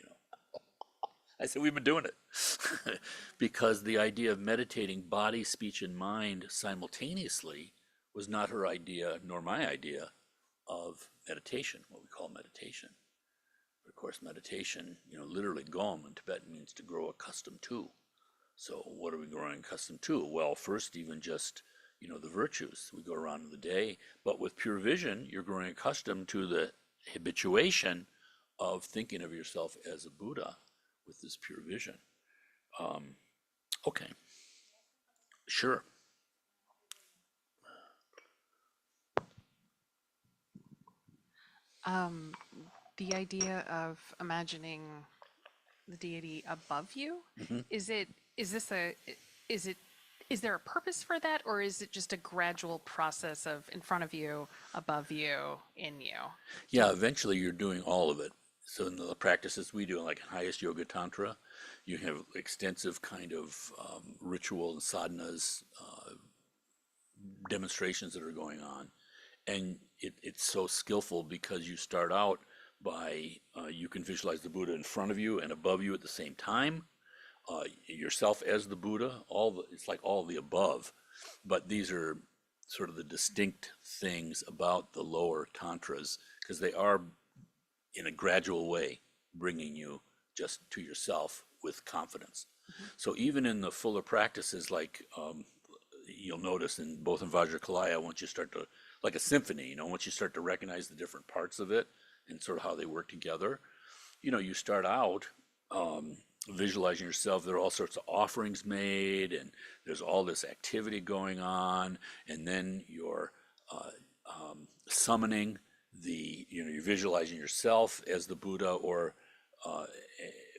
I said, "We've been doing it." Because the idea of meditating body, speech, and mind simultaneously was not her idea, nor my idea, of meditation, what we call meditation. But of course, meditation, literally gom in Tibetan means to grow accustomed to. So what are we growing accustomed to? Well, first, even just, the virtues. We go around in the day, but with pure vision, you're growing accustomed to the habituation of thinking of yourself as a Buddha with this pure vision. Okay, sure. The idea of imagining the deity above you, is there a purpose for that, or is it just a gradual process of in front of you, above you, in you? Yeah, eventually you're doing all of it. So in the practices we do, like highest yoga tantra, you have extensive kind of ritual and sadhanas, demonstrations that are going on. And it's so skillful because you start out by, you can visualize the Buddha in front of you and above you at the same time. Yourself as the Buddha, it's like all the above. But these are sort of the distinct things about the lower tantras, because they are in a gradual way bringing you just to yourself with confidence. So even in the fuller practices, like you'll notice in both in Vajrakalaya, once you start to, like a symphony, once you start to recognize the different parts of it and sort of how they work together, you start out visualizing yourself. There are all sorts of offerings made, and there's all this activity going on, and then you're summoning you're visualizing yourself as the Buddha,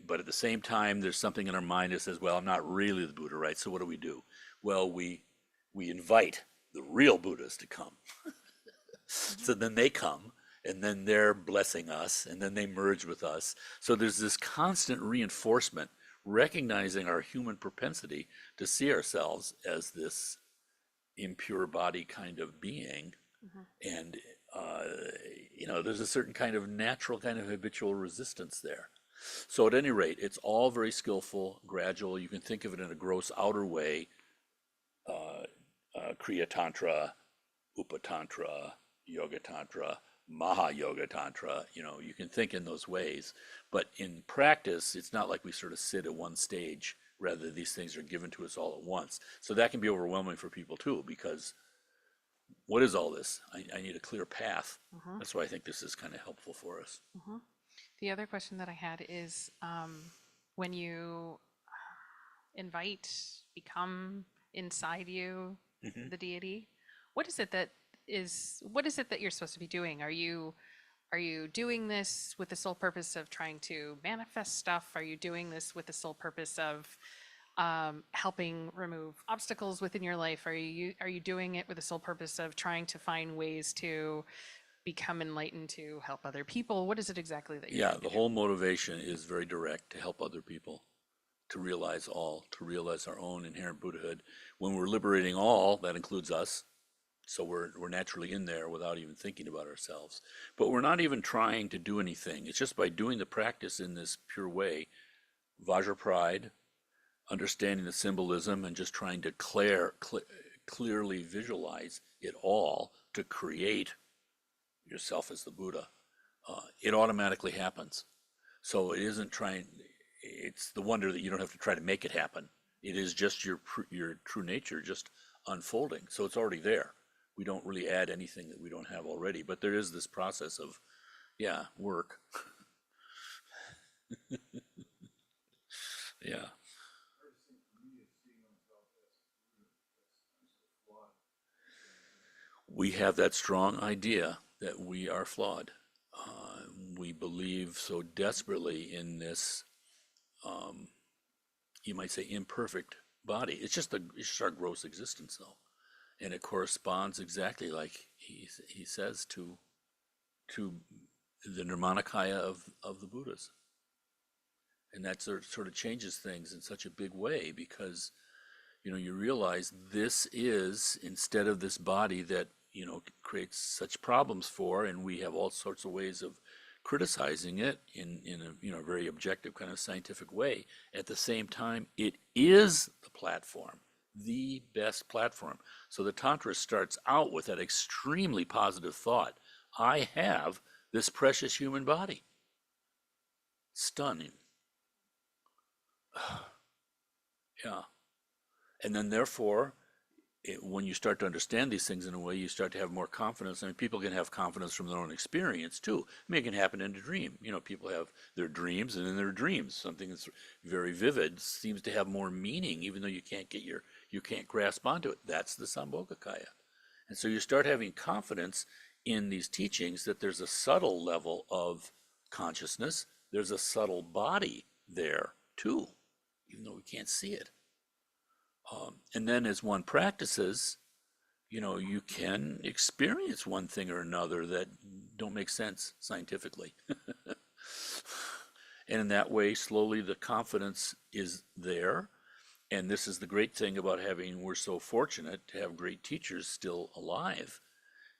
but at the same time, there's something in our mind that says, well, I'm not really the Buddha, right? So what do? Well, we invite the real Buddhas to come. So then they come, and then they're blessing us, and then they merge with us. So there's this constant reinforcement, recognizing our human propensity to see ourselves as this impure body kind of being. And there's a certain kind of natural kind of habitual resistance there. So at any rate, it's all very skillful, gradual. You can think of it in a gross outer way, Kriya Tantra, Upa Tantra, Yoga Tantra, Maha Yoga Tantra. You can think in those ways. But in practice, it's not like we sort of sit at one stage. Rather, these things are given to us all at once. So that can be overwhelming for people too, because what is all this? I need a clear path. That's why I think this is kind of helpful for us. The other question that I had is, when you become inside you, the deity, what is it that you're supposed to be doing? Are you doing this with the sole purpose of trying to manifest stuff? Are you doing this with the sole purpose of helping remove obstacles within your life? Are you doing it with the sole purpose of trying to find ways to become enlightened to help other people? What is it exactly that you're The whole motivation is very direct: to help other people, to realize our own inherent Buddhahood. When we're liberating all, that includes us. So we're naturally in there without even thinking about ourselves. But we're not even trying to do anything. It's just by doing the practice in this pure way, Vajrapride, understanding the symbolism, and just trying to clearly visualize it all to create yourself as the Buddha. It automatically happens. So it isn't it's the wonder that you don't have to try to make it happen. It is just your true nature just unfolding. So it's already there. We don't really add anything that we don't have already. But there is this process of, yeah, work. Yeah. We have that strong idea that we are flawed. We believe so desperately in this, you might say, imperfect body. It's just our gross existence, though, and it corresponds exactly like he says to the Nirmanakaya of the Buddhas, and that sort of changes things in such a big way because you realize this is, instead of this body that creates such problems for, and we have all sorts of ways of criticizing it in a very objective kind of scientific way. At the same time, it is the platform, the best platform. So the Tantra starts out with that extremely positive thought: I have this precious human body. Stunning. Yeah. And then therefore, when you start to understand these things in a way, you start to have more confidence. I mean, people can have confidence from their own experience too. I mean, it can happen in a dream. People have their dreams, and in their dreams, something that's very vivid seems to have more meaning, even though you can't grasp onto it. That's the Sambhogakaya. And so you start having confidence in these teachings that there's a subtle level of consciousness. There's a subtle body there too, even though we can't see it. And then as one practices, you can experience one thing or another that don't make sense scientifically. And in that way, slowly the confidence is there. And this is the great thing about we're so fortunate to have great teachers still alive,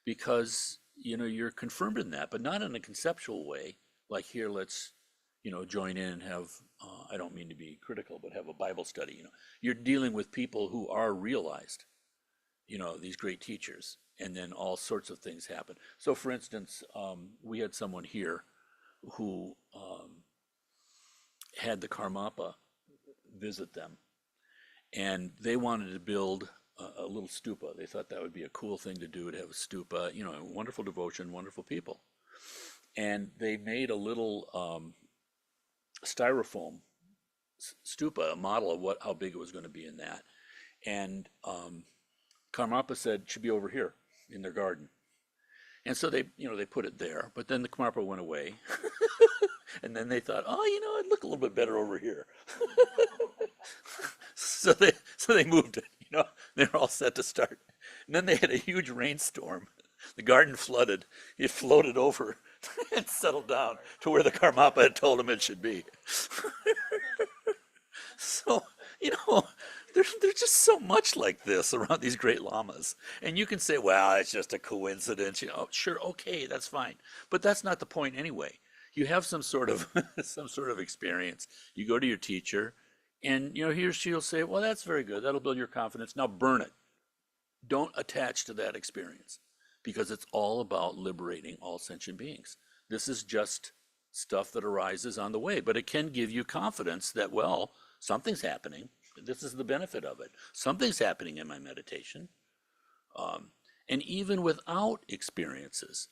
because, you're confirmed in that, but not in a conceptual way. Like here, let's join in and have, I don't mean to be critical, but have a Bible study. You're dealing with people who are realized, these great teachers, and then all sorts of things happen. So for instance, we had someone here who had the Karmapa visit them, and they wanted to build a little stupa. They thought that would be a cool thing to do, to have a stupa, wonderful devotion, wonderful people. And they made a little styrofoam stupa, a model of how big it was going to be in that. And Karmapa said, it should be over here in their garden. And so they put it there, but then the Karmapa went away. And then they thought, it'd look a little bit better over here. so they moved it, they were all set to start. And then they had a huge rainstorm. The garden flooded. It floated over and settled down to where the Karmapa had told him it should be. So, there's just so much like this around these great lamas. And you can say, well, it's just a coincidence. Sure, okay, that's fine. But that's not the point anyway. You have some sort of experience. You go to your teacher, and he or she'll say, well, that's very good. That'll build your confidence. Now burn it. Don't attach to that experience, because it's all about liberating all sentient beings. This is just stuff that arises on the way, but it can give you confidence that, well, something's happening. This is the benefit of it. Something's happening in my meditation. And even without experiences,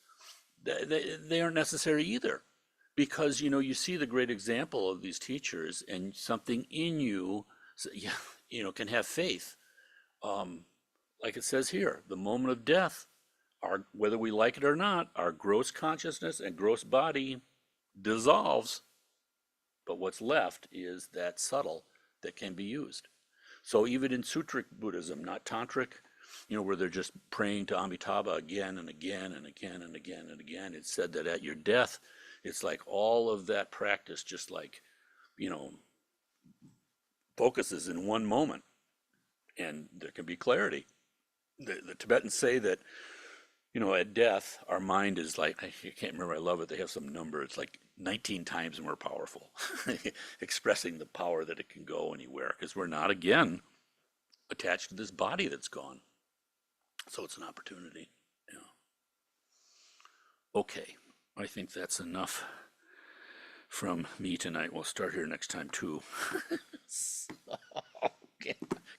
they aren't necessary either, because, you see the great example of these teachers, and something in you, can have faith. Like it says here, the moment of death, whether we like it or not, our gross consciousness and gross body dissolves, but what's left is that subtle that can be used. So even in Sutric Buddhism, not Tantric, where they're just praying to Amitabha again and again and again and again and again, it's said that at your death, it's like all of that practice just like, focuses in one moment, and there can be clarity. The Tibetans say that, at death, our mind is like, I can't remember, I love it, they have some number, it's like 19 times more powerful, expressing the power that it can go anywhere, because we're not, again, attached to this body that's gone. So it's an opportunity. Okay, I think that's enough from me tonight. We'll start here next time too.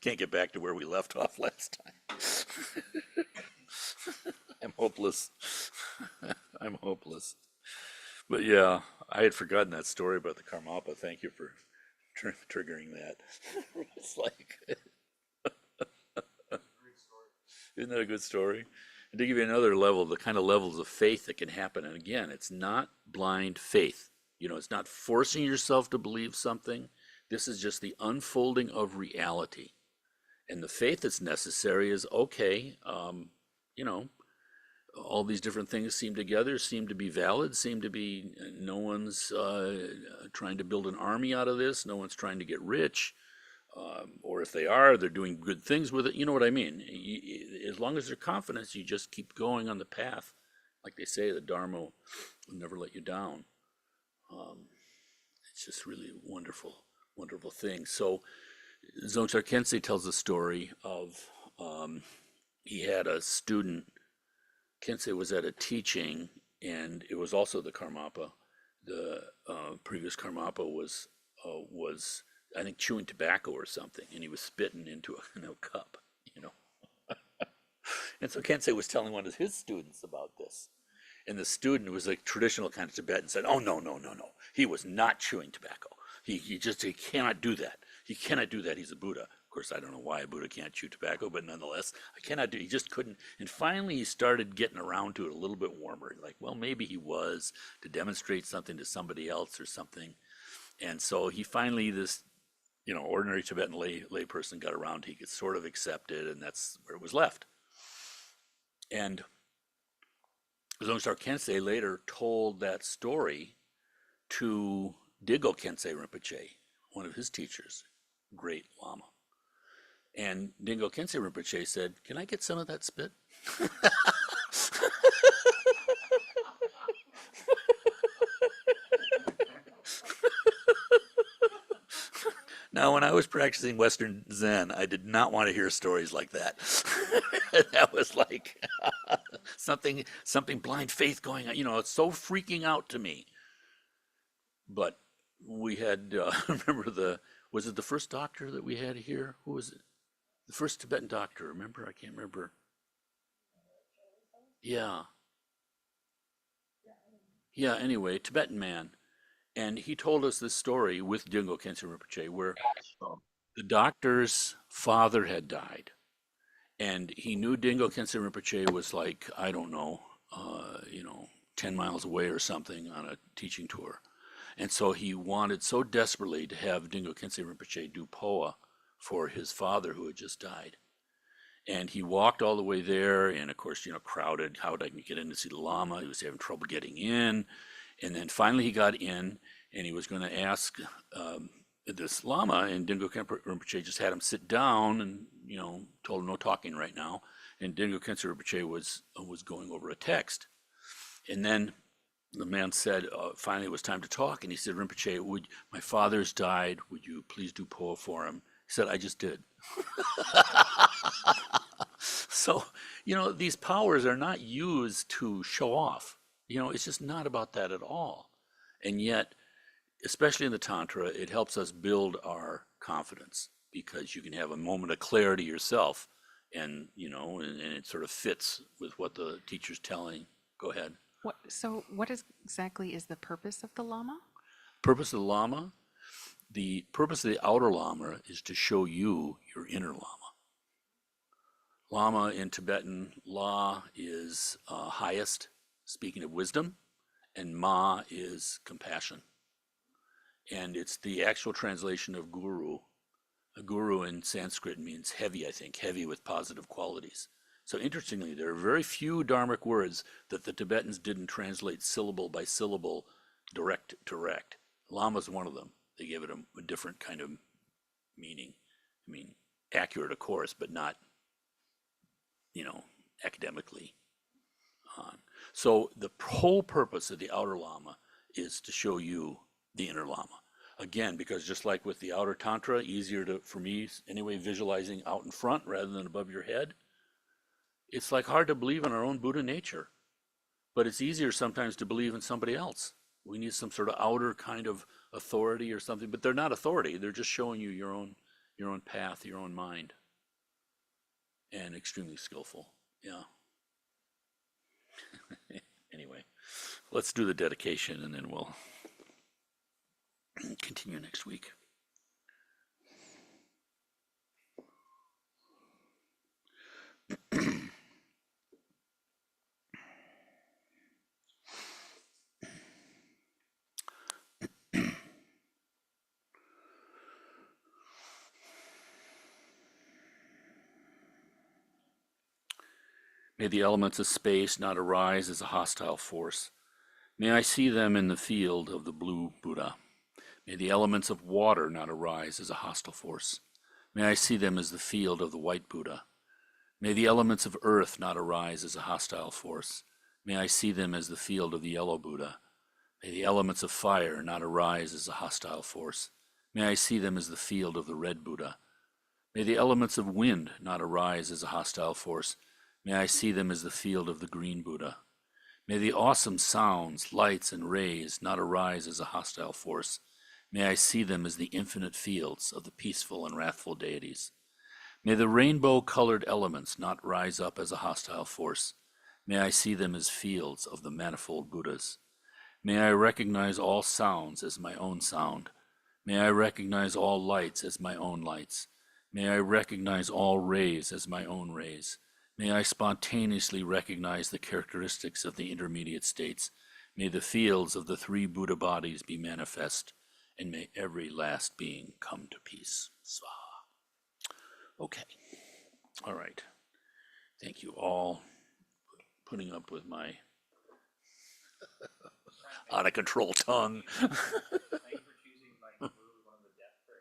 Can't get back to where we left off last time. I'm hopeless. I'm hopeless. But yeah, I had forgotten that story about the Karmapa. Thank you for triggering that. It's like, isn't that a good story? And to give you another level, the kind of levels of faith that can happen. And again, it's not blind faith. You know, it's not forcing yourself to believe something. This is just the unfolding of reality. And the faith that's necessary is okay, you know, all these different things seem to be valid, seem to be, no one's trying to build an army out of this, no one's trying to get rich, or if they are, they're doing good things with it. You know what I mean? As long as there's confidence, you just keep going on the path. Like they say, the Dharma will never let you down. It's just really wonderful, wonderful thing. So Dzongchar Khyentse tells the story of he had a student. Khyentse was at a teaching, and it was also the Karmapa. The previous Karmapa was I think chewing tobacco or something, and he was spitting into a cup, you know. And so Khyentse was telling one of his students about this, and the student was like traditional kind of Tibetan, said, "Oh no, he was not chewing tobacco. He cannot do that. He cannot do that. He's a Buddha." Of course, I don't know why a Buddha can't chew tobacco, but nonetheless, he just couldn't. And finally, he started getting around to it a little bit warmer. Like, well, maybe he was to demonstrate something to somebody else or something. And so he finally, this, you know, ordinary Tibetan lay person got around. He could sort of accept it, and that's where it was left. And Dzongchar Khyentse later told that story to Dilgo Khyentse Rinpoche, one of his teachers, great Lama. And Dilgo Khyentse Rinpoche said, "Can I get some of that spit?" Now, when I was practicing Western Zen, I did not want to hear stories like that. That was like something blind faith going on. You know, it's so freaking out to me. But we had, remember was it the first doctor that we had here? Who was it? The first Tibetan doctor, remember? I can't remember. Yeah. Yeah, anyway, Tibetan man. And he told us this story with Dilgo Khyentse Rinpoche where the doctor's father had died. And he knew Dilgo Khyentse Rinpoche was like, I don't know, 10 miles away or something on a teaching tour. And so he wanted so desperately to have Dilgo Khyentse Rinpoche do POA for his father who had just died. And he walked all the way there, and of course, crowded. How did I get in to see the Lama? He was having trouble getting in. And then finally he got in, and he was going to ask this Lama, and Dilgo Khyentse Rinpoche just had him sit down and, told him no talking right now. And Dilgo Khyentse Rinpoche was going over a text. And then the man said, finally it was time to talk, and he said, "Rinpoche, my father's died. Would you please do POA for him?" He said, "I just did." So, these powers are not used to show off. It's just not about that at all. And yet, especially in the Tantra, it helps us build our confidence because you can have a moment of clarity yourself and it sort of fits with what the teacher's telling. Go ahead. What exactly is the purpose of the Lama? Purpose of the Lama? The purpose of the outer Lama is to show you your inner Lama. Lama in Tibetan, La is highest, speaking of wisdom, and Ma is compassion. And it's the actual translation of guru. A guru in Sanskrit means heavy, I think, heavy with positive qualities. So interestingly, there are very few Dharmic words that the Tibetans didn't translate syllable by syllable, direct. Lama's one of them. They gave it a different kind of meaning. I mean, accurate, of course, but not, academically on. So the whole purpose of the outer Lama is to show you the inner Lama. Again, because just like with the outer Tantra, easier for me anyway, visualizing out in front rather than above your head. It's like hard to believe in our own Buddha nature, but it's easier sometimes to believe in somebody else. We need some sort of outer kind of authority or something, but they're not authority. They're just showing you your own your own path, your own mind, and extremely skillful. Yeah. Anyway, let's do the dedication and then we'll continue next week. May the elements of space not arise as a hostile force. May I see them in the field of the blue Buddha. May the elements of water not arise as a hostile force. May I see them as the field of the white Buddha. May the elements of earth not arise as a hostile force. May I see them as the field of the yellow Buddha. May the elements of fire not arise as a hostile force. May I see them as the field of the red Buddha. May the elements of wind not arise as a hostile force. May I see them as the field of the green Buddha. May the awesome sounds, lights, and rays not arise as a hostile force. May I see them as the infinite fields of the peaceful and wrathful deities. May the rainbow-colored elements not rise up as a hostile force. May I see them as fields of the manifold Buddhas. May I recognize all sounds as my own sound. May I recognize all lights as my own lights. May I recognize all rays as my own rays. May I spontaneously recognize the characteristics of the intermediate states. May the fields of the three Buddha bodies be manifest, and may every last being come to peace. Swaha. Okay. All right. Thank you all for putting up with my out of control tongue.